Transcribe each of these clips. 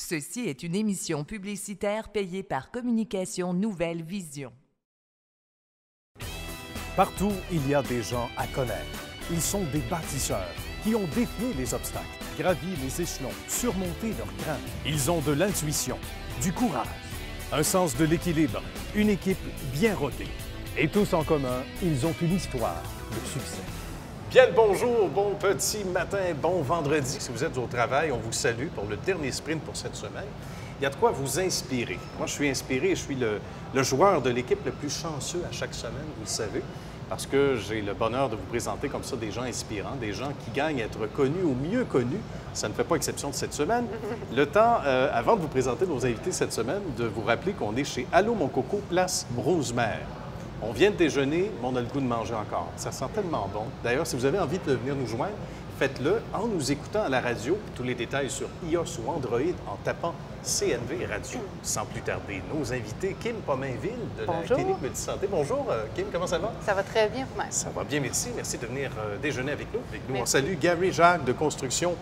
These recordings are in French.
Ceci est une émission publicitaire payée par Communication Nouvelle Vision. Partout, il y a des gens à connaître. Ils sont des bâtisseurs qui ont défié les obstacles, gravi les échelons, surmonté leurs craintes. Ils ont de l'intuition, du courage, un sens de l'équilibre, une équipe bien rodée. Et tous en commun, ils ont une histoire de succès. Bien le bonjour, bon petit matin, bon vendredi. Si vous êtes au travail, on vous salue pour le dernier sprint pour cette semaine. Il y a de quoi vous inspirer. Moi, je suis inspiré, je suis le joueur de l'équipe le plus chanceux à chaque semaine, vous le savez, parce que j'ai le bonheur de vous présenter comme ça des gens inspirants, des gens qui gagnent à être connus ou mieux connus. Ça ne fait pas exception de cette semaine. Le temps, avant de vous présenter nos invités cette semaine, de vous rappeler qu'on est chez Allô Mon Coco, place Rosemère. On vient de déjeuner, mais on a le goût de manger encore. Ça sent tellement bon. D'ailleurs, si vous avez envie de venir nous joindre, faites-le en nous écoutant à la radio. Tous les détails sur iOS ou Android en tapant CNV Radio. Sans plus tarder, nos invités, Kim Pomainville de la Clinique Multisanté. Bonjour, Kim, comment ça va? Ça va très bien, vous-même. Ça va bien, merci. Merci de venir déjeuner avec nous. On salue Gary Jacques de Construction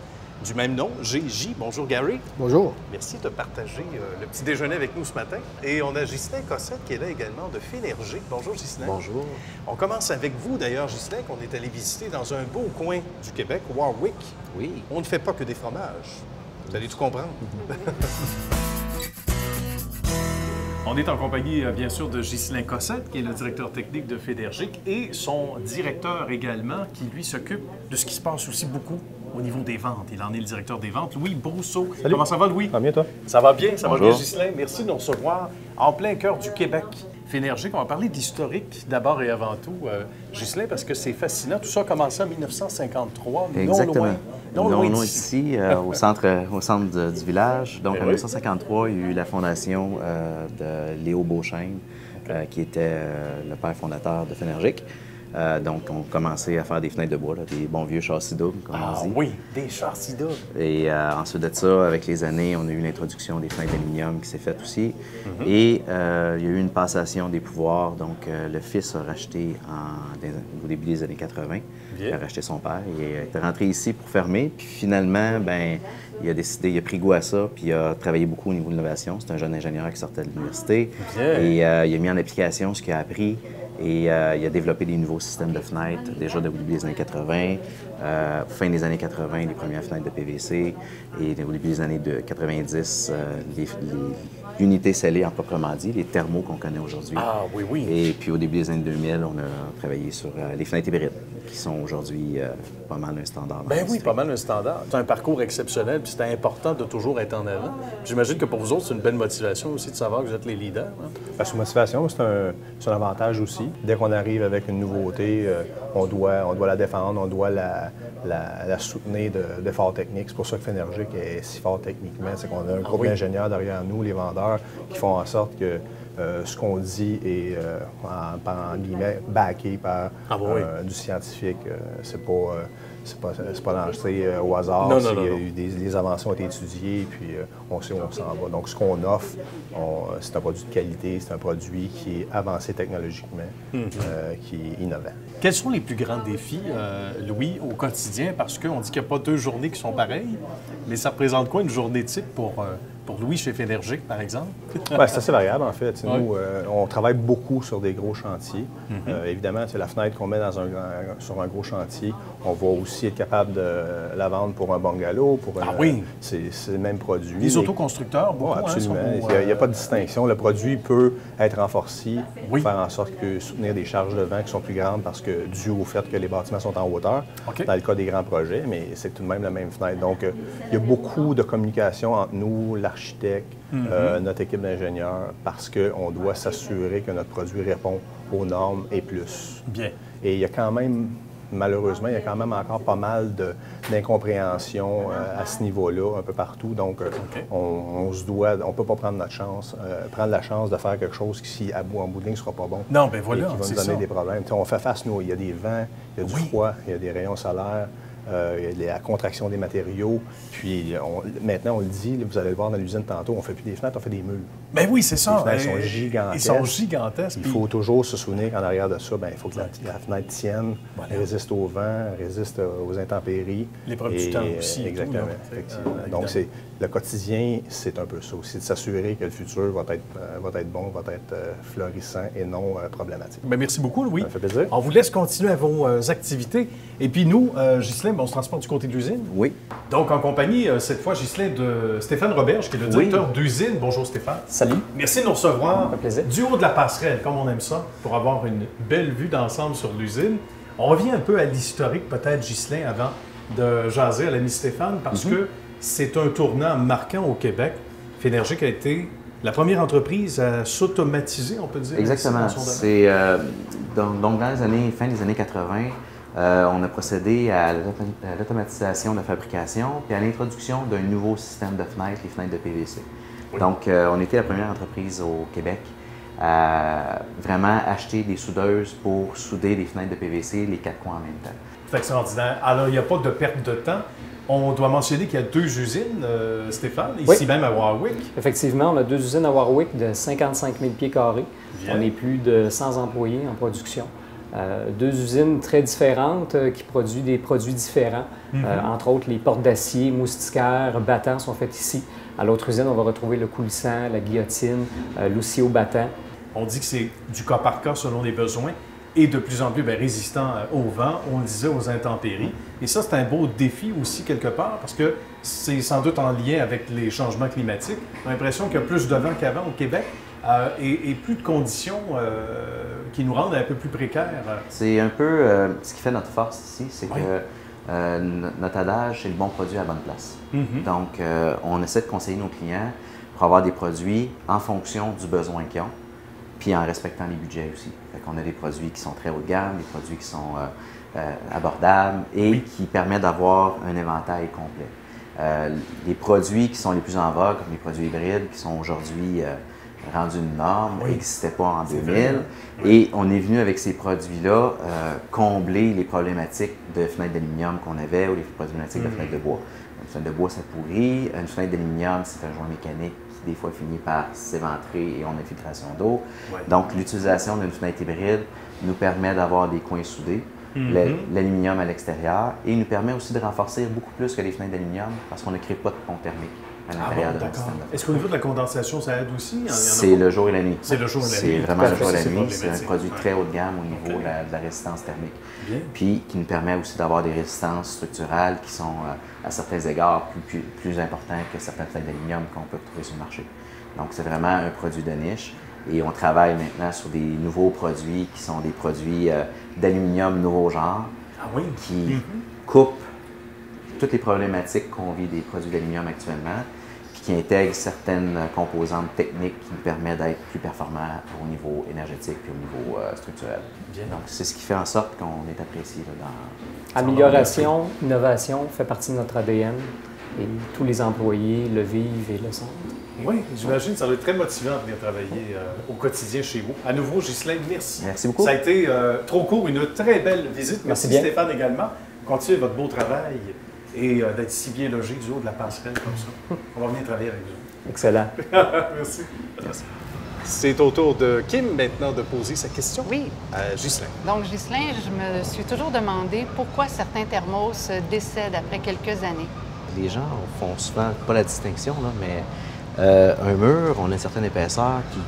du même nom, GJ. Bonjour, Gary. Bonjour. Merci de partager le petit déjeuner avec nous ce matin. Et on a Ghislain Cossette qui est là également de Fénergique. Bonjour, Ghislain. Bonjour. On commence avec vous, d'ailleurs, Ghislain, qu'on est allé visiter dans un beau coin du Québec, Warwick. Oui. On ne fait pas que des fromages. Vous allez tout comprendre. On est en compagnie, bien sûr, de Ghislain Cossette, qui est le directeur technique de Fénergique, et son directeur également, qui, lui, s'occupe de ce qui se passe aussi beaucoup au niveau des ventes. Il en est le directeur des ventes, Louis Brousseau. Salut. Comment ça va, Louis? Ça va bien, toi? Ça va bien, ça Bonjour. va bien, Ghislain. Merci de nous recevoir en plein cœur du Québec. Fénergique, on va parler d'historique d'abord et avant tout, Ghislain, parce que c'est fascinant. Tout ça a commencé en 1953, Exactement. non loin ici, au centre du village. Donc, en 1953, il y a eu la fondation de Léo Beauchesne, qui était le père fondateur de Fénergique. Donc, on commençait à faire des fenêtres de bois, là, des bons vieux châssis doubles, comme on dit. Oui, des châssis doubles. Et ensuite de ça, avec les années, on a eu l'introduction des fenêtres d'aluminium qui s'est faite aussi. Et il y a eu une passation des pouvoirs. Donc, le fils a racheté au début des années 80. Il a racheté son père. Il est rentré ici pour fermer. Puis finalement, ben, il a décidé, il a pris goût à ça, puis il a travaillé beaucoup au niveau de l'innovation. C'est un jeune ingénieur qui sortait de l'université. Et il a mis en application ce qu'il a appris. Et il a développé des nouveaux systèmes de fenêtres, déjà au début des années 80, fin des années 80, les premières fenêtres de PVC, et au début des années 90, les unités scellées en proprement dit, les thermos qu'on connaît aujourd'hui. Ah oui, oui. Et puis au début des années 2000, on a travaillé sur les fenêtres hybrides, qui sont aujourd'hui pas mal un standard. Ben oui, pas mal un standard. C'est un parcours exceptionnel, puis c'est important de toujours être en avant. J'imagine que pour vous autres, c'est une belle motivation aussi de savoir que vous êtes les leaders. Hein? Parce que motivation, c'est un avantage aussi. Dès qu'on arrive avec une nouveauté, on doit la défendre, on doit la soutenir d'efforts techniques. C'est pour ça que Fénergique est si fort techniquement. C'est qu'on a un groupe d'ingénieurs derrière nous, les vendeurs, qui font en sorte que ce qu'on dit est, en guillemets, backé par du scientifique. C'est pas lancé au hasard. Non. Les avancées ont été étudiées, puis on sait où on s'en va. Donc, ce qu'on offre, c'est un produit de qualité, c'est un produit qui est avancé technologiquement, qui est innovant. Quels sont les plus grands défis, Louis, au quotidien? Parce qu'on dit qu'il n'y a pas deux journées qui sont pareilles, mais ça représente quoi une journée type pour Louis chez Fénergique, par exemple? Bien, c'est assez variable, en fait. Nous, on travaille beaucoup sur des gros chantiers. Évidemment, c'est la fenêtre qu'on met sur un gros chantier. On va aussi être capable de la vendre pour un bungalow, c'est le même produit. Les autoconstructeurs, beaucoup, absolument. Il n'y a pas de distinction. Le produit peut être renforcé, faire en sorte que soutenir des charges de vent qui sont plus grandes parce que dû au fait que les bâtiments sont en hauteur, dans le cas des grands projets, mais c'est tout de même la même fenêtre. Donc, il y a beaucoup de communication entre nous, l'architecte, notre équipe d'ingénieurs, parce qu'on doit s'assurer que notre produit répond aux normes et plus. Bien. Et il y a quand même, malheureusement, il y a quand même encore pas mal d'incompréhension à ce niveau-là, un peu partout. Donc, on ne peut pas prendre notre chance, prendre la chance de faire quelque chose qui, en bout de ligne, ne sera pas bon. Non, bien voilà, et qui va nous donner des problèmes. T'sais, on fait face, nous, il y a des vents, il y a du froid, il y a des rayons solaires. Il y a la contraction des matériaux. Puis maintenant, on le dit, vous allez le voir dans l'usine tantôt, on ne fait plus des fenêtres, on fait des murs. Bien oui, c'est ça. Les fenêtres sont gigantesques. Ils sont gigantesques. Il faut toujours se souvenir qu'en arrière de ça, il faut que la fenêtre tienne, résiste au vent, résiste aux intempéries. L'épreuve du temps aussi. Exactement. Tout, effectivement. Donc, le quotidien, c'est un peu ça aussi, de s'assurer que le futur va être bon, va être florissant et non problématique. Bien, merci beaucoup, Louis. Ça fait plaisir. On vous laisse continuer à vos activités. Et puis nous, Ghislain, on se transporte du côté de l'usine. Oui. Donc, en compagnie, cette fois, Ghislain, de Stéphane Roberge, qui est le directeur d'usine. Bonjour, Stéphane. Salut. Merci de nous recevoir. Ça fait plaisir. Du haut de la passerelle, comme on aime ça, pour avoir une belle vue d'ensemble sur l'usine. On revient un peu à l'historique, peut-être, Ghislain, avant de jaser à l'ami Stéphane, parce que c'est un tournant marquant au Québec. Fénergic a été la première entreprise à s'automatiser, on peut dire. Exactement. C'est donc dans les fin des années 80, on a procédé à l'automatisation de la fabrication puis à l'introduction d'un nouveau système de fenêtres, les fenêtres de PVC. Oui. Donc, on était la première entreprise au Québec à vraiment acheter des soudeuses pour souder les fenêtres de PVC, les 4 coins en même temps. C'est extraordinaire. Alors, il n'y a pas de perte de temps. On doit mentionner qu'il y a 2 usines, Stéphane, ici même à Warwick. Effectivement, on a 2 usines à Warwick de 55 000 pieds carrés. Bien. On est plus de 100 employés en production. 2 usines très différentes qui produisent des produits différents. Entre autres, les portes d'acier, moustiquaires, battants sont faites ici. À l'autre usine, on va retrouver le coulissant, la guillotine, l'oussio battant. On dit que c'est du cas par cas selon les besoins et de plus en plus résistant au vent, on le disait, aux intempéries. Et ça, c'est un beau défi aussi quelque part parce que c'est sans doute en lien avec les changements climatiques. On a l'impression qu'il y a plus de vent qu'avant au Québec et plus de conditions qui nous rendent un peu plus précaires. C'est un peu ce qui fait notre force ici, c'est que notre adage, c'est le bon produit à la bonne place. Donc, on essaie de conseiller nos clients pour avoir des produits en fonction du besoin qu'ils ont, puis en respectant les budgets aussi. Fait qu'on a des produits qui sont très haut de gamme, des produits qui sont abordables et qui permettent d'avoir un éventail complet. Les produits qui sont les plus en vogue, comme les produits hybrides, qui sont aujourd'hui rendus une norme, n'existaient pas en 2000. Et on est venu avec ces produits-là combler les problématiques de fenêtres d'aluminium qu'on avait ou les problématiques de fenêtres de bois. Une fenêtre de bois, ça pourrit. Une fenêtre d'aluminium, c'est un joint mécanique qui, des fois, finit par s'éventrer et on a infiltration d'eau. Donc, l'utilisation d'une fenêtre hybride nous permet d'avoir des coins soudés, l'aluminium à l'extérieur, et nous permet aussi de renforcer beaucoup plus que les fenêtres d'aluminium parce qu'on ne crée pas de pont thermique à l'intérieur de notre système. Est-ce qu'au niveau de la condensation, ça aide aussi? C'est le jour et la nuit. C'est le jour et la nuit. C'est vraiment le jour et la nuit. C'est un produit très haut de gamme au niveau de la résistance thermique. Puis qui nous permet aussi d'avoir des résistances structurales qui sont à certains égards plus importantes que certaines fenêtres d'aluminium qu'on peut trouver sur le marché. Donc c'est vraiment un produit de niche. Et on travaille maintenant sur des nouveaux produits qui sont des produits d'aluminium nouveau genre qui coupent toutes les problématiques qu'on vit des produits d'aluminium actuellement, puis qui intègrent certaines composantes techniques qui nous permettent d'être plus performants au niveau énergétique et au niveau structurel. Donc, c'est ce qui fait en sorte qu'on est apprécié là, dans... Amélioration, innovation fait partie de notre ADN et tous les employés le vivent et le sentent. Oui, j'imagine que ça doit être très motivant de venir travailler au quotidien chez vous. À nouveau, Ghislain, merci. Merci beaucoup. Ça a été trop court, une très belle visite. Merci bien. Stéphane également. Continuez votre beau travail et d'être si bien logé du haut de la passerelle comme ça. On va venir travailler avec vous. Excellent. Merci. C'est au tour de Kim maintenant de poser sa question à Ghislain. Donc, Ghislain, je me suis toujours demandé pourquoi certains thermos décèdent après quelques années. Les gens font souvent pas la distinction, là, mais un mur, on a une certaine épaisseur qui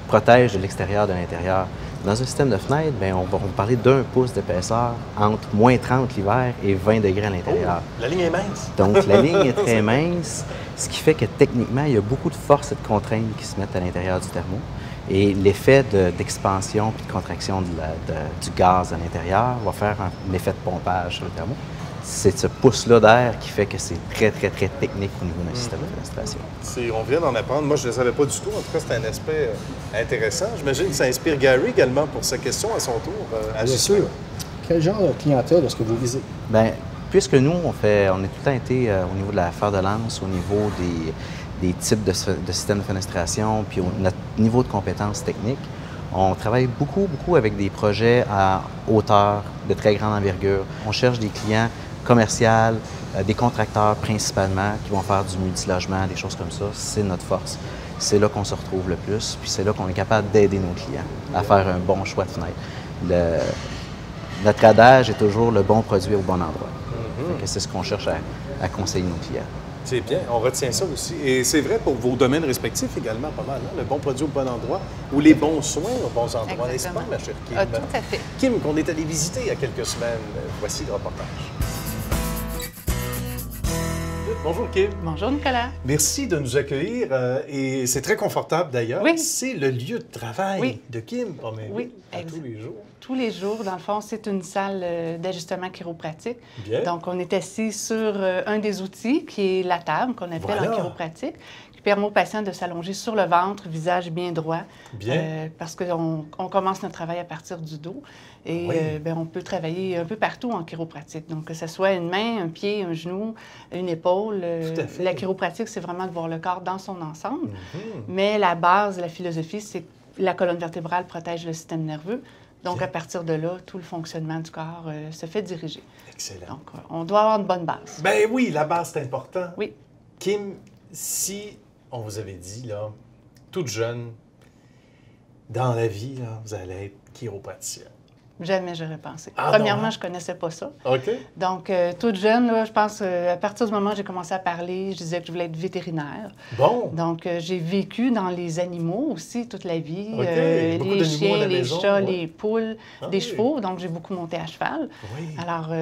protège de l'extérieur de l'intérieur. Dans un système de fenêtre, bien, on va parler d'1 pouce d'épaisseur entre moins 30 l'hiver et 20 degrés à l'intérieur. Oh, la ligne est mince. Donc, la ligne est très mince, ce qui fait que techniquement, il y a beaucoup de force et de contraintes qui se mettent à l'intérieur du thermo. Et l'effet d'expansion et de contraction du gaz à l'intérieur va faire un effet de pompage sur le thermo. C'est ce pouce-là d'air qui fait que c'est très, très, très technique au niveau d'un système de fenestration. On vient d'en apprendre. Moi, je ne le savais pas du tout. En tout cas, c'est un aspect intéressant. J'imagine que ça inspire Gary également pour sa question à son tour. Bien sûr. Quel genre de clientèle est-ce que vous visez? Bien, puisque nous, on a tout le temps été au niveau de la fer de lance, au niveau des types de systèmes de fenestration, puis notre niveau de compétences techniques, on travaille beaucoup, beaucoup avec des projets à hauteur, de très grande envergure. On cherche des clients commerciales, des contracteurs principalement qui vont faire du multilogement, des choses comme ça. C'est notre force. C'est là qu'on se retrouve le plus, puis c'est là qu'on est capable d'aider nos clients à faire un bon choix de fenêtre. Notre adage est toujours le bon produit au bon endroit. C'est ce qu'on cherche à conseiller nos clients. C'est bien, on retient ça aussi. Et c'est vrai pour vos domaines respectifs également, pas mal. Hein? Le bon produit au bon endroit ou les bons soins aux bons endroits, n'est-ce pas, ma chère Kim? Ah, tout à fait. Kim, qu'on est allé visiter il y a quelques semaines. Voici le reportage. Bonjour Kim. Bonjour Nicolas. Merci de nous accueillir et c'est très confortable d'ailleurs. Oui. C'est le lieu de travail de Kim, oui, à tous les jours. Tous les jours, dans le fond, c'est une salle d'ajustement chiropratique. Bien. Donc, on est assis sur un des outils qui est la table qu'on appelle en chiropratique, qui permet aux patients de s'allonger sur le ventre, visage bien droit. Bien. Parce qu'on commence notre travail à partir du dos et on peut travailler un peu partout en chiropratique. Donc, que ce soit une main, un pied, un genou, une épaule. Tout à fait. La chiropratique, c'est vraiment de voir le corps dans son ensemble. Mais la base, la philosophie, c'est que la colonne vertébrale protège le système nerveux. Donc, à partir de là, tout le fonctionnement du corps se fait diriger. Excellent. Donc, on doit avoir une bonne base. Ben oui, la base, c'est important. Oui. Kim, si on vous avait dit, là, toute jeune, dans la vie, là, vous allez être chiropraticienne. Jamais j'aurais pensé. Ah, Premièrement, non, hein? je ne connaissais pas ça. OK. Donc, toute jeune, là, je pense, à partir du moment où j'ai commencé à parler, je disais que je voulais être vétérinaire. Bon. Donc, j'ai vécu dans les animaux aussi toute la vie. OK. Beaucoup Les d'animaux à chiens, la les maison, chats, ouais. les poules, des oui. chevaux. Donc, j'ai beaucoup monté à cheval. Oui. Alors,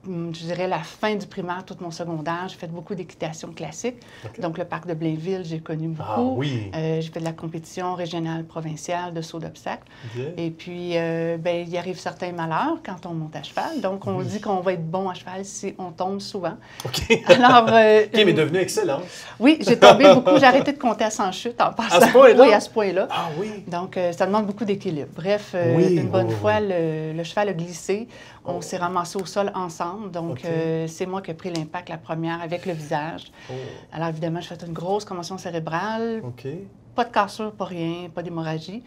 je dirais la fin du primaire, tout mon secondaire, j'ai fait beaucoup d'équitation classique. OK. Donc, le parc de Blainville, j'ai connu beaucoup. Ah oui. J'ai fait de la compétition régionale, provinciale de saut d'obstacles. Bien. Et puis, il arrive certains malheurs quand on monte à cheval. Donc, on dit qu'on va être bon à cheval si on tombe souvent. OK. Alors, Kim est devenue excellente. oui, j'ai tombé beaucoup. J'ai arrêté de compter à 100 chutes en passant. À ce point-là? Oui, à ce point-là. Ah oui. Donc, ça demande beaucoup d'équilibre. Bref, Oui, une bonne oui, fois, oui. le cheval a glissé. On s'est ramassé au sol ensemble. Donc, OK. c'est moi qui ai pris l'impact la première avec le visage. Alors, évidemment, j'ai fait une grosse commotion cérébrale. OK. Pas de cassure, pas rien, pas d'hémorragie.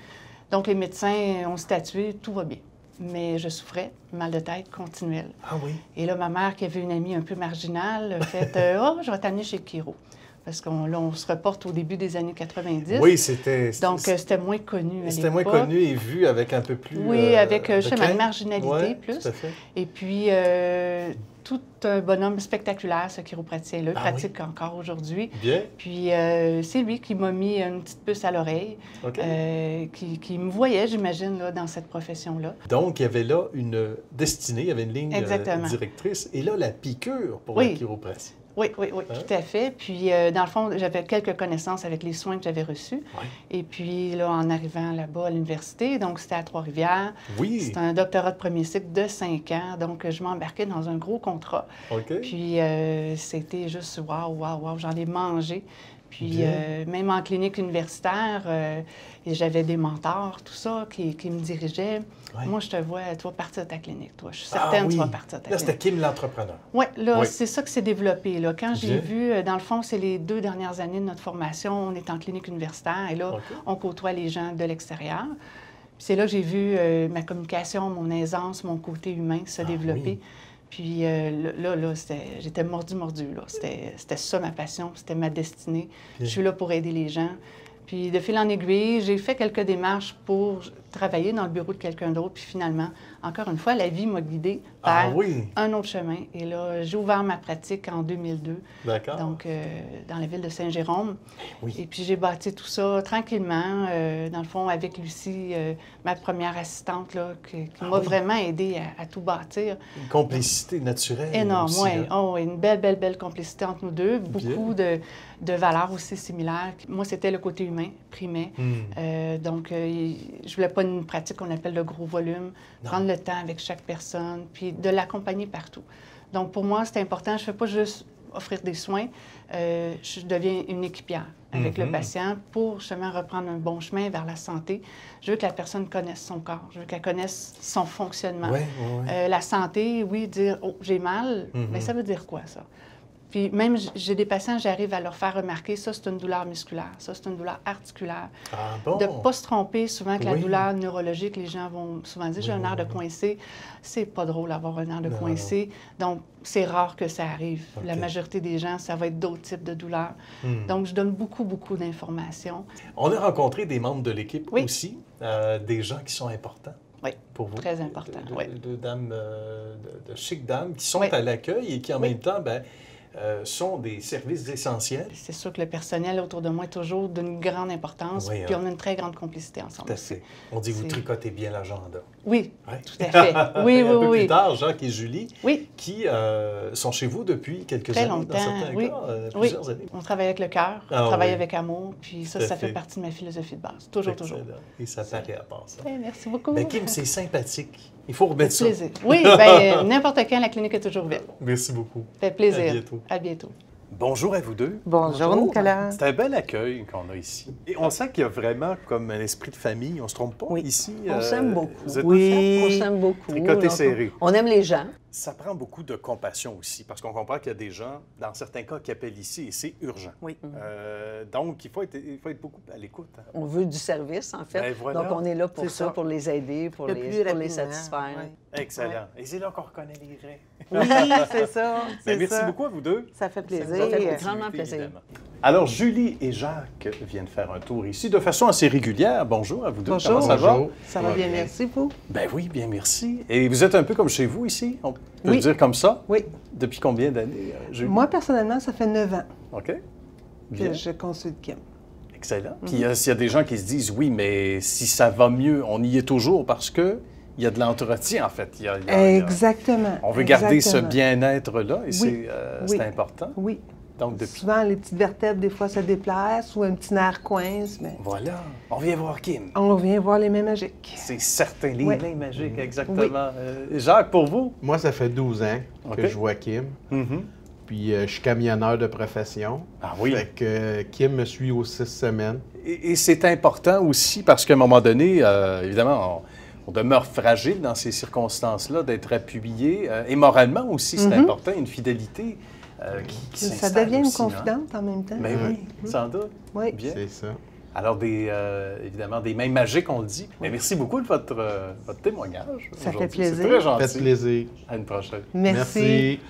Donc, les médecins ont statué, tout va bien. Mais je souffrais, mal de tête continuel. Ah oui. Et là, ma mère, qui avait une amie un peu marginale, a fait « Oh, je vais t'amener chez le chiro ». Parce on se reporte au début des années 90. Oui, c'était... Donc, c'était moins connu à C'était moins l'époque. connu et vu avec un peu plus... Oui, avec de justement crainte. une marginalité Ouais, plus. tout à fait. Et puis, tout un bonhomme spectaculaire, ce chiropraticien-là. Il Ah pratique encore aujourd'hui. Bien. Puis, c'est lui qui m'a mis une petite puce à l'oreille, OK. qui me voyait, j'imagine, là, dans cette profession-là. Donc, il y avait là une destinée, il y avait une ligne Exactement. directrice. Et là, la piqûre pour Oui. la chiropratie. Oui, oui, oui, Hein? tout à fait. Puis, dans le fond, j'avais quelques connaissances avec les soins que j'avais reçus. Oui. Et puis, là, en arrivant là-bas à l'université, donc c'était à Trois-Rivières. Oui. C'est un doctorat de premier cycle de 5 ans. Donc, je m'embarquais dans un gros contrat. OK. Puis, c'était juste waouh, waouh, waouh, j'en ai mangé. Puis, Bien. même en clinique universitaire, j'avais des mentors, tout ça, qui me dirigeaient. Ouais. Moi, je te vois, tu vas partir de ta clinique, toi. Je suis certaine que tu vas partir de ta Là, clinique. c'était Kim l'entrepreneur. Oui, là, Oui. c'est ça qui s'est développé. Là. Quand j'ai Bien. vu, dans le fond, c'est les 2 dernières années de notre formation, on est en clinique universitaire et là, OK. on côtoie les gens de l'extérieur. Puis c'est là que j'ai vu ma communication, mon aisance, mon côté humain se développer. oui. Puis là, j'étais mordu. Là. C'était ça ma passion, c'était ma destinée. Je suis là pour aider les gens. Puis de fil en aiguille, j'ai fait quelques démarches pour travailler dans le bureau de quelqu'un d'autre. Puis finalement, encore une fois, la vie m'a guidée Ah vers oui. un autre chemin. Et là, j'ai ouvert ma pratique en 2002, D'accord. donc dans la ville de Saint-Jérôme. Oui. Et puis j'ai bâti tout ça tranquillement, dans le fond, avec Lucie, ma première assistante, là, qui m'a vraiment aidée à tout bâtir. Une complicité naturelle. Énorme, aussi, oui. hein? Oh, une belle complicité entre nous deux. Beaucoup de valeurs aussi similaires. Moi, c'était le côté humain, primait. Donc, je voulais pas une pratique qu'on appelle de gros volume. Prendre le temps avec chaque personne, puis de l'accompagner partout. Donc, pour moi, c'est important. Je ne fais pas juste offrir des soins. Je deviens une équipière avec le patient pour justement reprendre un bon chemin vers la santé. Je veux que la personne connaisse son corps. Je veux qu'elle connaisse son fonctionnement. Oui, oui. La santé, oui, dire « Oh, j'ai mal mais ça veut dire quoi, ça? » Puis même, j'ai des patients, j'arrive à leur faire remarquer, ça, c'est une douleur musculaire, ça, c'est une douleur articulaire. Ah bon? De ne pas se tromper, souvent que la Oui. douleur neurologique, les gens vont souvent dire, j'ai un air de coincé. C'est pas drôle d'avoir un air de coincé. Donc, c'est rare que ça arrive. La OK. majorité des gens, ça va être d'autres types de douleurs. Donc, je donne beaucoup d'informations. On a rencontré des membres de l'équipe Oui. aussi, des gens qui sont importants. Oui, pour vous. très important. De, Oui. de dames, de chic dames qui sont Oui. à l'accueil et qui, en Oui. même temps, ben, sont des services essentiels. C'est sûr que le personnel autour de moi est toujours d'une grande importance, Oui, puis hein. on a une très grande complicité ensemble. Tout à fait. On dit vous C'est- tricotez bien l'agenda. Oui, Ouais. tout à fait. Oui, Un peu oui. plus tard, Jacques et Julie, Oui, qui sont chez vous depuis quelques très années, longtemps. dans certains Oui. cas, Oui. plusieurs années. On travaille avec le cœur, Ah on travaille oui. avec amour, puis Tout à ça fait fait. partie de ma philosophie de base. Toujours, toujours. Excellent. Et ça paraît à part ça. Eh, merci beaucoup. Ben, Kim, c'est sympathique. Il faut Ça remettre fait ça. plaisir. Oui, bien, n'importe quand, la clinique est toujours ouverte. Merci beaucoup. Ça fait plaisir. À bientôt. À bientôt. Bonjour à vous deux. Bonjour, Nicolas. C'est un bel accueil qu'on a ici. Et on sent qu'il y a vraiment comme un esprit de famille. On ne se trompe pas Oui. ici. On s'aime beaucoup. Vous êtes On s'aime beaucoup. Tricoté Donc, serré. On aime les gens. Ça prend beaucoup de compassion aussi, parce qu'on comprend qu'il y a des gens, dans certains cas, qui appellent ici et c'est urgent. Oui. Donc, il faut être beaucoup à l'écoute. Hein. On veut du service, en fait. Ben voilà. Donc, on est là pour C'est ça, ça. pour les aider, pour Le les plus rapidement, satisfaire. ouais. Excellent. Et c'est là qu'on reconnaît les vrais. Oui, c'est ça. Ben, C'est merci ça. beaucoup à vous deux. Ça fait Ça plaisir. nous a fait grandement continuité, plaisir. évidemment. Alors, Julie et Jacques viennent faire un tour ici de façon assez régulière. Bonjour à vous deux. Bonjour. Comment ça va? Ça va bien, merci, vous? Ben oui, bien merci. Et vous êtes un peu comme chez vous ici, on peut Oui. le dire comme ça? Oui. Depuis combien d'années, Julie? Moi, personnellement, ça fait 9 ans OK. Bien. que je consulte Kim. Excellent. Puis s'il y a des gens qui se disent, oui, mais si ça va mieux, on y est toujours parce que il y a de l'entretien, en fait. Il y a- Exactement. On veut garder ce exactement. bien-être-là et Oui. c'est Oui. important. Oui. Donc, depuis... Souvent, les petites vertèbres, des fois, se déplacent ou un petit nerf coince, mais Voilà. On vient voir Kim. on vient voir les mains magiques. C'est certain, les Oui. mains magiques, exactement. Jacques, pour vous? Moi, ça fait 12 ans que OK. je vois Kim. Mhm. Puis je suis camionneur de profession. Ah oui. Fait que Kim me suit aux 6 semaines. Et c'est important aussi parce qu'à un moment donné, évidemment, on demeure fragile dans ces circonstances-là, d'être appuyé. Et moralement aussi, c'est important, une fidélité qui Ça s'installe devient une aussi, hein? confidente en même temps. Mais oui, sans doute. Oui. Bien. C'est ça. Alors, évidemment, des mains magiques, on le dit. Mais merci beaucoup de votre témoignage. Ça fait aujourd'hui. C'est plaisir. très gentil. Faites plaisir. À une prochaine. Merci.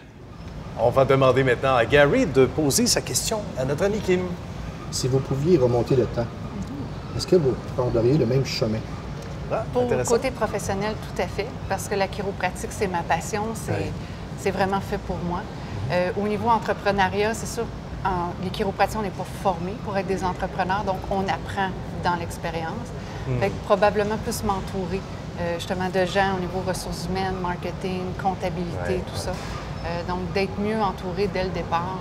On va demander maintenant à Gary de poser sa question à notre ami Kim. Si vous pouviez remonter le temps, est-ce que vous prendriez le même chemin? Ah, Pour le intéressant. côté professionnel, tout à fait, parce que la chiropratique, c'est ma passion, c'est vraiment fait pour moi. Au niveau entrepreneuriat, c'est sûr, les chiropraticiens, on n'est pas formés pour être des entrepreneurs, donc on apprend dans l'expérience. Fait que probablement plus m'entourer justement de gens au niveau ressources humaines, marketing, comptabilité, tout ça. Donc d'être mieux entouré dès le départ.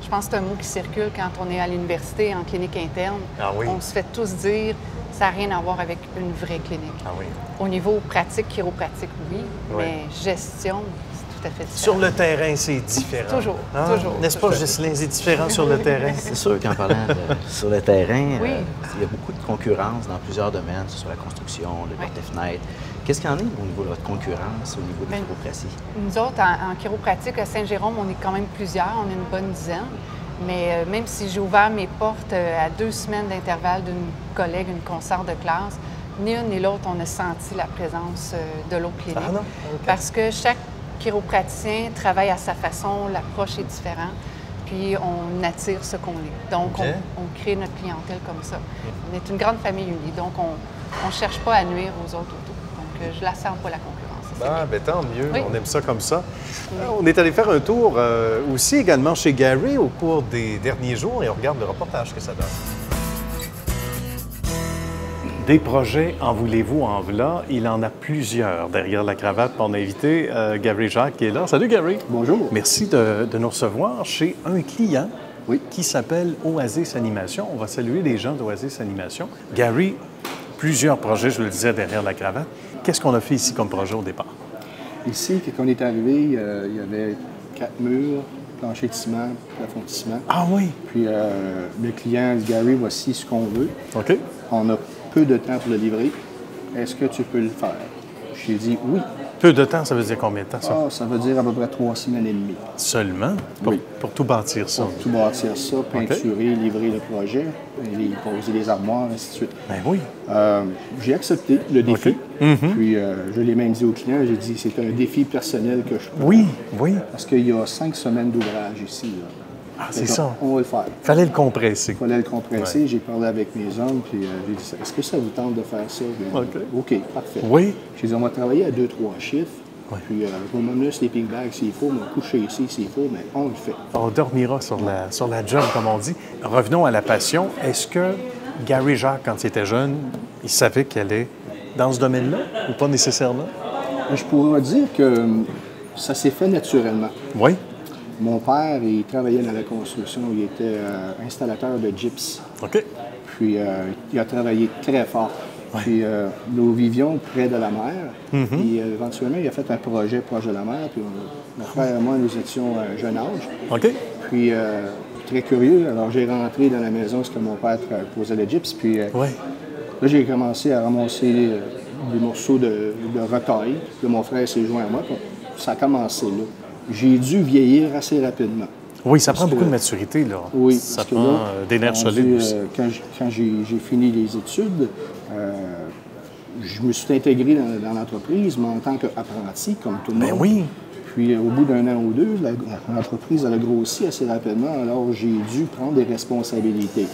Je pense que c'est un mot qui circule quand on est à l'université, en clinique interne. Ah oui. On se fait tous dire ça n'a rien à voir avec une vraie clinique. Ah oui. Au niveau pratique, chiropratique, oui, Oui. mais gestion, c'est tout à fait différent. Sur le terrain, c'est différent. Toujours, Hein? toujours. N'est-ce pas, Ghislain? C'est différent sur le terrain. C'est sûr qu'en parlant sur le terrain, Oui. il y a beaucoup de concurrence dans plusieurs domaines, que ce soit la construction, le Oui. porte-fenêtre. Qu'est-ce qu'il y en est au niveau de votre concurrence, au niveau de la Ben, chiropratie? Nous autres, en chiropratique, à Saint-Jérôme, on est quand même plusieurs, on est une bonne dizaine. Mais même si j'ai ouvert mes portes à 2 semaines d'intervalle d'une collègue, une consoeur de classe, ni une ni l'autre, on a senti la présence de l'autre clinique. Ah non? OK. Parce que chaque chiropraticien travaille à sa façon, l'approche est différente, puis on attire ce qu'on est. Donc, OK. on crée notre clientèle comme ça. On est une grande famille unie, donc on ne cherche pas à nuire aux autres autour. Donc, je la sens pas, la concurrence. C'est Ah, bien. ben tant mieux. Oui. On aime ça comme ça. On est allé faire un tour aussi également chez Gary au cours des derniers jours et on regarde le reportage que ça donne. Des projets, en voulez-vous, en voilà. Il en a plusieurs derrière la cravate. On a invité Gary Jacques qui est là. Salut Gary. Bonjour. Merci de nous recevoir chez un client Oui. qui s'appelle Oasis Animation. On va saluer les gens d'Oasis Animation. Gary, plusieurs projets, je le disais, derrière la cravate. Qu'est-ce qu'on a fait ici comme projet au départ? Ici, quand on est arrivé, il y avait 4 murs, plancher de ciment, plafond de ciment. Ah oui? Puis le client, Gary, voici ce qu'on veut. OK. On a peu de temps pour le livrer. Est-ce que tu peux le faire? J'ai dit oui. Peu de temps, ça veut dire combien de temps, ça? Ah, ça veut dire à peu près 3 semaines et demie. Seulement? Oui. Pour tout bâtir ça? Pour tout bâtir ça, peinturer, livrer le projet, poser les armoires, ainsi de suite. Ben oui. J'ai accepté le défi. OK. Mhm. Puis je l'ai même dit au client, j'ai dit c'est un défi personnel que je prends. Oui, oui. Parce qu'il y a 5 semaines d'ouvrage ici. Là. Ah, c'est Donc, ça. On va le faire. Fallait le compresser. Il fallait le compresser. J'ai parlé avec mes hommes, puis j'ai dit est-ce que ça vous tente de faire ça? Puis, OK. OK, parfait. Oui. J'ai dit on va travailler à 2-3 chiffres. Ouais. Puis je vais m'amener un sleeping bag s'il faut, me coucher ici s'il faut, mais on le fait. On dormira sur la job, comme on dit. Revenons à la passion. Est-ce que Gary Jacques, quand il était jeune, il savait qu'elle est dans ce domaine-là ou pas nécessairement? Je pourrais dire que ça s'est fait naturellement. Oui. Mon père, il travaillait dans la construction. Il était installateur de gyps. OK. Puis il a travaillé très fort. Ouais. Puis nous vivions près de la mer. Puis éventuellement, il a fait un projet proche de la mer. Puis mon frère et moi, nous étions à un jeune âge. OK. Puis très curieux. Alors j'ai rentré dans la maison parce que mon père posait le gyps. Puis là, j'ai commencé à ramasser des morceaux de rocaille. Puis mon frère s'est joint à moi. Puis ça a commencé là. J'ai dû vieillir assez rapidement. Oui, ça prend beaucoup de maturité, là. Oui. Ça prend des nerfs solides aussi. Quand j'ai fini les études, je me suis intégré dans l'entreprise, mais en tant qu'apprenti, comme tout le monde. Ben oui. Puis au bout d'un an ou deux, l'entreprise elle a grossi assez rapidement, alors j'ai dû prendre des responsabilités.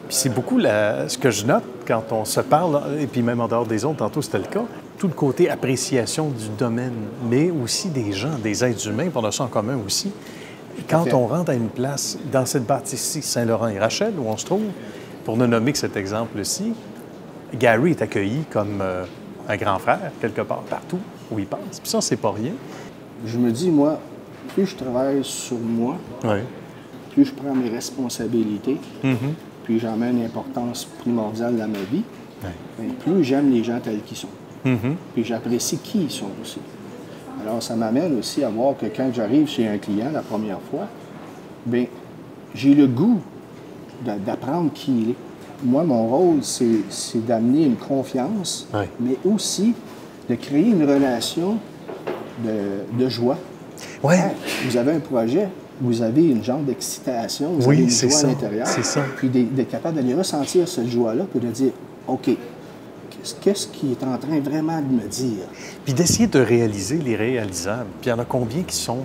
Puis c'est beaucoup ce que je note quand on se parle, et puis même en dehors des autres, tantôt c'était le cas, tout le côté appréciation du domaine, mais aussi des gens, des êtres humains, puis on a ça en commun aussi. Quand on rentre à une place, dans cette bâtisse-ci, Saint-Laurent et Rachel, où on se trouve, pour ne nommer que cet exemple-ci, Gary est accueilli comme un grand frère, quelque part, partout où il passe. Puis ça, c'est pas rien. Je me dis, moi, plus je travaille sur moi, plus je prends mes responsabilités, puis j'en mets une importance primordiale dans ma vie, bien, plus j'aime les gens tels qu'ils sont. Puis j'apprécie qui ils sont aussi. Alors, ça m'amène aussi à voir que quand j'arrive chez un client la première fois, bien, j'ai le goût d'apprendre qui il est. Moi, mon rôle, c'est d'amener une confiance, mais aussi de créer une relation de joie. Oui. Vous avez un projet, vous avez une genre d'excitation, vous avez une joie à l'intérieur. C'est ça. Puis d'être capable d'aller ressentir cette joie-là, puis de dire, OK, qu'est-ce qui est en train vraiment de me dire? Puis d'essayer de réaliser les réalisables. Puis il y en a combien qui sont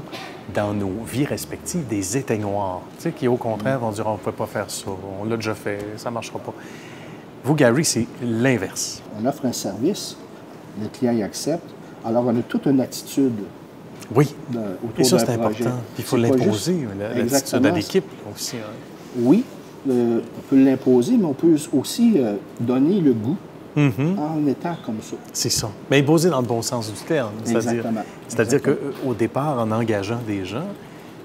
dans nos vies respectives des éteignoirs, tu sais, qui au contraire vont dire on ne peut pas faire ça, on l'a déjà fait, ça ne marchera pas. Vous, Gary, c'est l'inverse. On offre un service, le client y accepte, alors on a toute une attitude. Oui, autour et ça, d'un c'est projet. important. Il faut l'imposer, l'attitude à l'équipe aussi. Oui, on peut l'imposer, mais on peut aussi donner le goût en étant comme ça. C'est ça. Mais imposer dans le bon sens du terme. C'est-à-dire qu'au départ, en engageant des gens,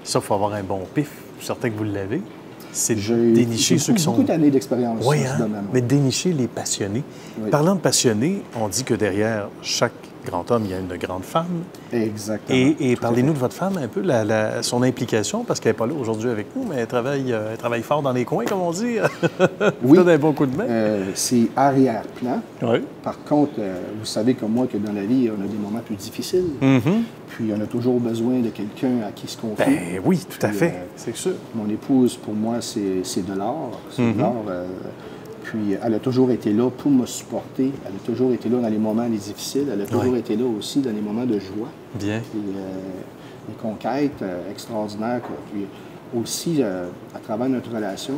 ça, il faut avoir un bon pif. Je suis certain que vous l'avez. C'est dénicher ceux qui sont... beaucoup d'années d'expérience dans ce domaine. Mais dénicher les passionnés. Oui. Parlant de passionnés, on dit que derrière chaque grand homme, il y a une grande femme. Exactement. Et parlez-nous de votre femme un peu, son implication, parce qu'elle n'est pas là aujourd'hui avec nous, mais elle travaille fort dans les coins, comme on dit. Oui. Donne un bon coup de main. C'est arrière-plan. Oui. Par contre, vous savez comme moi que dans la vie, on a des moments plus difficiles. Puis on a toujours besoin de quelqu'un à qui se confier. Ben oui, tout à fait, c'est sûr. Mon épouse, pour moi, c'est de l'or. C'est de l'or. Puis elle a toujours été là pour me supporter. Elle a toujours été là dans les moments difficiles. Elle a toujours été là aussi dans les moments de joie. Bien. Puis, des conquêtes extraordinaires. Quoi. Puis aussi, à travers notre relation,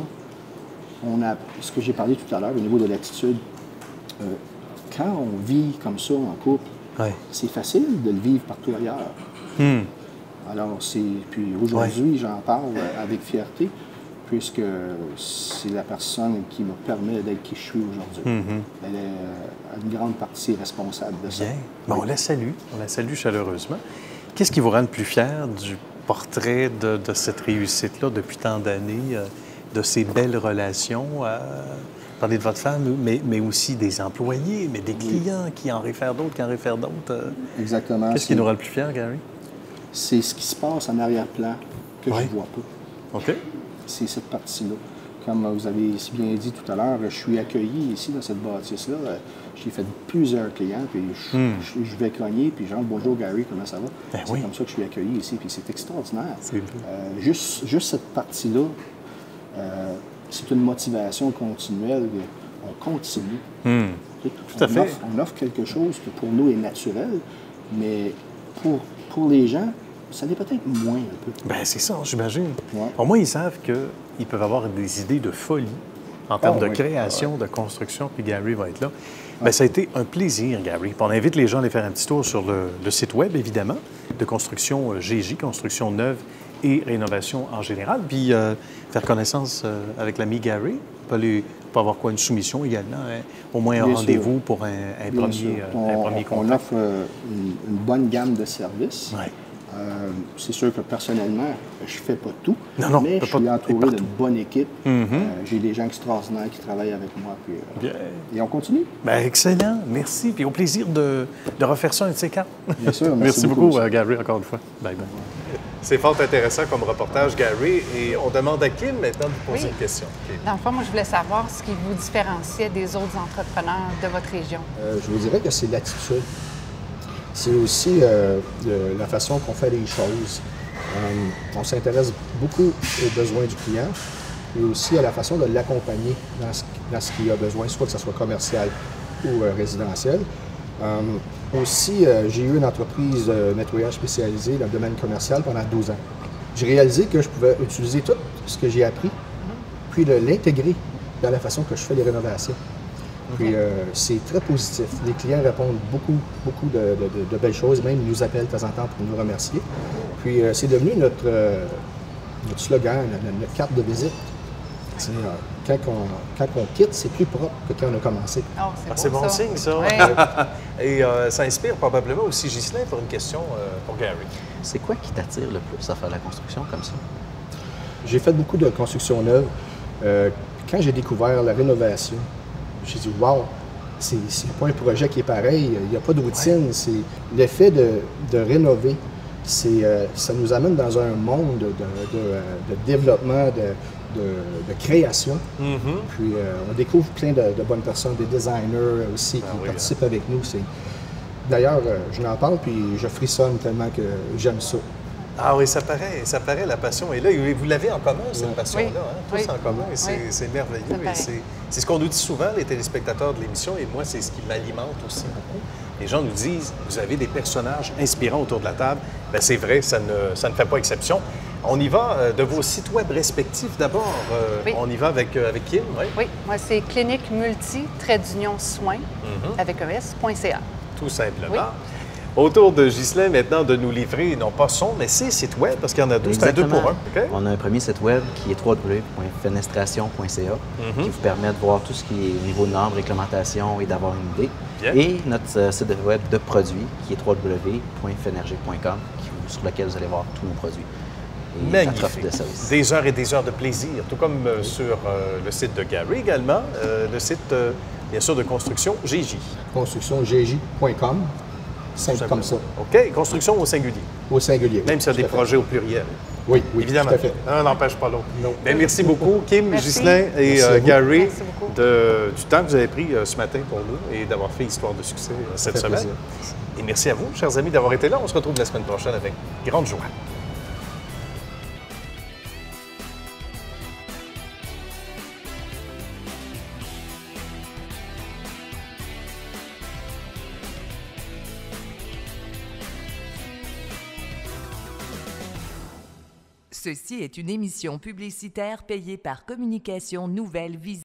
on a ce que j'ai parlé tout à l'heure au niveau de l'attitude. Quand on vit comme ça en couple, c'est facile de le vivre partout ailleurs. Alors, puis aujourd'hui, j'en parle avec fierté, puisque c'est la personne qui me permet d'être qui je suis aujourd'hui. Elle est une grande partie responsable de ça. Bien. Bon, on la salue chaleureusement. Qu'est-ce qui vous rend le plus fier du portrait de cette réussite-là depuis tant d'années, de ces belles relations? Parler de votre femme, mais aussi des employés, mais des clients qui en réfèrent d'autres, Exactement. Qu'est-ce qui nous rend le plus fier, Gary? C'est ce qui se passe en arrière-plan que je ne vois pas. OK. C'est cette partie-là. Comme vous avez si bien dit tout à l'heure, je suis accueilli ici dans cette bâtisse-là. J'ai fait plusieurs clients, puis je vais cogner, puis genre, bonjour Gary, comment ça va? C'est comme ça que je suis accueilli ici, puis c'est extraordinaire. Juste cette partie-là, c'est une motivation continuelle. On continue. Tout à fait. On offre quelque chose que pour nous est naturel, mais pour les gens, ça l'est peut-être moins un peu. Bien, c'est ça, j'imagine. Au moins, ils savent qu'ils peuvent avoir des idées de folie, en termes de oui. création, de construction, puis Gary va être là. Bien, ça a été un plaisir, Gary. Puis on invite les gens à aller faire un petit tour sur le site web, évidemment, de construction GJ, construction neuve et rénovation en général, puis faire connaissance avec l'ami Gary. On peut avoir quoi, une soumission également, hein? Au moins un Bien rendez-vous sûr. pour un Bien premier, sûr. un premier On contact. offre une bonne gamme de services. Ouais. C'est sûr que personnellement, je ne fais pas tout, Non, mais peut je pas suis être entouré partout. d'une bonne équipe. Mhm. J'ai des gens extraordinaires qui travaillent avec moi. Puis, Bien. et on continue. Bien, excellent, merci. Puis au plaisir de refaire ça un de ces quatre. Bien sûr, Merci beaucoup, beaucoup, Gary, encore une fois. Bye bye. C'est fort intéressant comme reportage, Gary. Et on demande à Kim maintenant de vous poser Oui. une question. Kim. Dans le fond, moi, je voulais savoir ce qui vous différenciait des autres entrepreneurs de votre région. Je vous dirais que c'est l'attitude. C'est aussi la façon qu'on fait les choses. On s'intéresse beaucoup aux besoins du client, mais aussi à la façon de l'accompagner dans ce qu'il a besoin, soit que ce soit commercial ou résidentiel. Aussi, j'ai eu une entreprise de nettoyage spécialisée dans le domaine commercial pendant 12 ans. J'ai réalisé que je pouvais utiliser tout ce que j'ai appris, puis de l'intégrer dans la façon que je fais les rénovations. Puis c'est très positif. Les clients répondent beaucoup de belles choses. Même ils nous appellent de temps en temps pour nous remercier. Puis c'est devenu notre slogan, notre carte de visite. Quand on quitte, c'est plus propre que quand on a commencé. Oh, C'est beau, bon signe, ça. Oui. Et ça inspire probablement aussi Ghislain pour une question pour Gary. C'est quoi qui t'attire le plus à faire la construction comme ça? J'ai fait beaucoup de construction neuve. Quand j'ai découvert la rénovation, j'ai dit « wow, c'est pas un projet qui est pareil, il n'y a pas de routine. » C'est l'effet de rénover. Ça nous amène dans un monde de développement, de création. Puis on découvre plein de bonnes personnes, des designers aussi qui participent avec nous. D'ailleurs, je n'en parle puis je frissonne tellement que j'aime ça. Ah oui, ça paraît, la passion est là. Et vous l'avez en commun, cette passion-là, hein? Tous Oui. en commun. Et Oui. c'est merveilleux. Ça Et paraît. c'est ce qu'on nous dit souvent, les téléspectateurs de l'émission, et moi, c'est ce qui m'alimente aussi beaucoup. Les gens nous disent, vous avez des personnages inspirants autour de la table. Bien, c'est vrai, ça ne fait pas exception. On y va de vos sites web respectifs d'abord. Oui. On y va avec Kim, oui? Oui, moi, c'est clinique multi soins avec ES.ca. Tout simplement. Oui. Autour de Ghislain, maintenant, de nous livrer, non pas son, mais ses sites web, parce qu'il y en a deux. C'est un 2 pour 1. OK? On a un premier site web qui est www.fenestration.ca qui vous permet de voir tout ce qui est au niveau de normes, réglementation et d'avoir une idée. Bien. Et notre site web de produits qui est www.fenergie.com sur lequel vous allez voir tous nos produits et notre offre Magnifique. de services. Des heures et des heures de plaisir, tout comme sur le site de Gary également, le site, bien sûr, de construction GJ. ConstructionGJ.com, simple comme ça, OK, construction au singulier, au singulier. même s'il y a Tout des à fait. projets au pluriel. Oui, Évidemment. tout à fait. Un n'empêche pas l'autre. Non. Bien, merci beaucoup, Kim, Merci. Ghislain et Merci à vous. Gary, Merci beaucoup. du temps que vous avez pris ce matin pour nous et d'avoir fait Histoire de succès cette fait semaine. plaisir. Et merci à vous, chers amis, d'avoir été là. On se retrouve la semaine prochaine avec grande joie. Ceci est une émission publicitaire payée par Communication Nouvelle Vision.